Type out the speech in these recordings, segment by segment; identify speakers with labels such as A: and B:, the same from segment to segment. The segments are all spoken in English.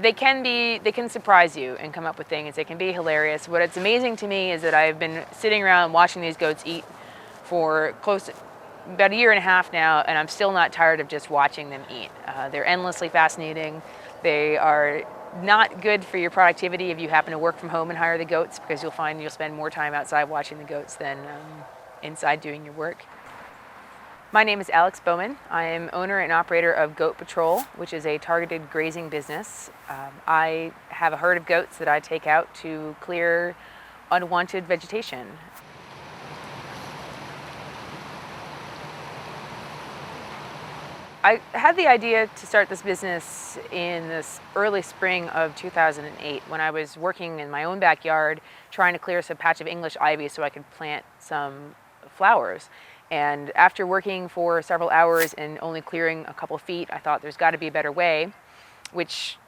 A: they can surprise you and come up with things. They can be hilarious. What's amazing to me is that I've been sitting around watching these goats eat for close to about a year and a half now, and I'm still not tired of just watching them eat. They're endlessly fascinating. They are not good for your productivity if you happen to work from home and hire the goats, because you'll find you'll spend more time outside watching the goats than inside doing your work. My name is Alex Bowman. I am owner and operator of Goat Patrol, which is a targeted grazing business. I have a herd of goats that I take out to clear unwanted vegetation. I had the idea to start this business in this early spring of 2008 when I was working in my own backyard trying to clear some patch of English ivy so I could plant some flowers. And after working for several hours and only clearing a couple feet, I thought there's got to be a better way, which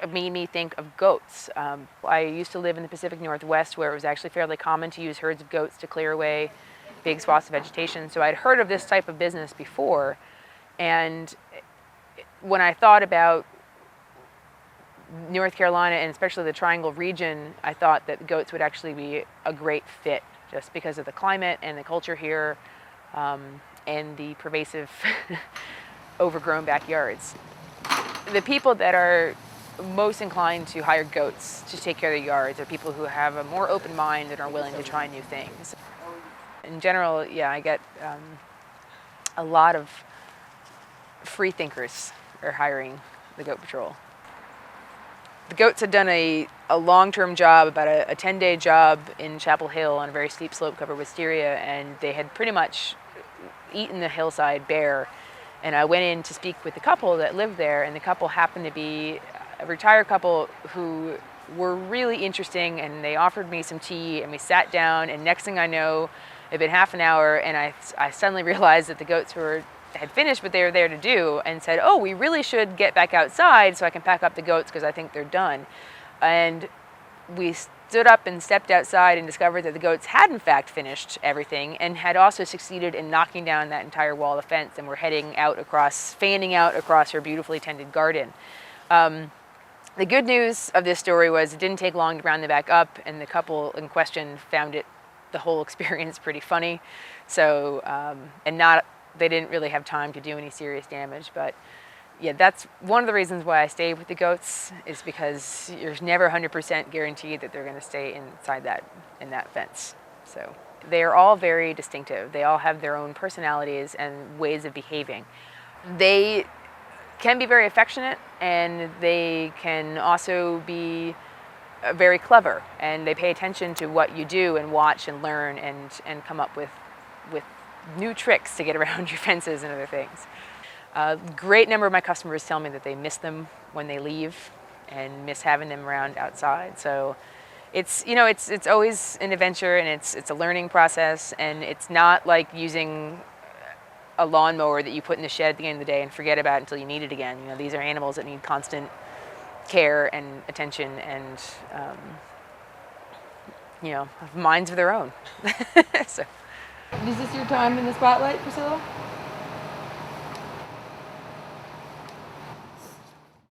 A: made me think of goats. I used to live in the Pacific Northwest, where it was actually fairly common to use herds of goats to clear away big swaths of vegetation. So I'd heard of this type of business before. And when I thought about North Carolina, and especially the Triangle region, I thought that goats would actually be a great fit just because of the climate and the culture here, and the pervasive overgrown backyards. The people that are most inclined to hire goats to take care of their yards are people who have a more open mind and are willing to try new things. In general, yeah, I get a lot of free thinkers are hiring the Goat Patrol. The goats had done a long-term job, about a 10-day job in Chapel Hill on a very steep slope covered with wisteria, and they had pretty much eaten the hillside bare. And I went in to speak with the couple that lived there, and the couple happened to be a retired couple who were really interesting, and they offered me some tea, and we sat down, and next thing I know, it had been half an hour, and I suddenly realized that the goats had finished what they were there to do, and said, "Oh, we really should get back outside so I can pack up the goats because I think they're done." And we stood up and stepped outside and discovered that the goats had in fact finished everything and had also succeeded in knocking down that entire wall of fence, and were fanning out across her beautifully tended garden. The good news of this story was it didn't take long to round them back up, and the couple in question found the whole experience pretty funny. So, they didn't really have time to do any serious damage. But yeah, that's one of the reasons why I stay with the goats, is because you're never 100% guaranteed that they're going to stay in that fence. So they're all very distinctive. They all have their own personalities and ways of behaving. They can be very affectionate, and they can also be very clever, and they pay attention to what you do and watch and learn and come up with new tricks to get around your fences and other things. A great number of my customers tell me that they miss them when they leave and miss having them around outside. So it's always an adventure, and it's a learning process, and it's not like using a lawnmower that you put in the shed at the end of the day and forget about until you need it again. These are animals that need constant care and attention, and minds of their own. So.
B: Is this your time in the spotlight, Priscilla?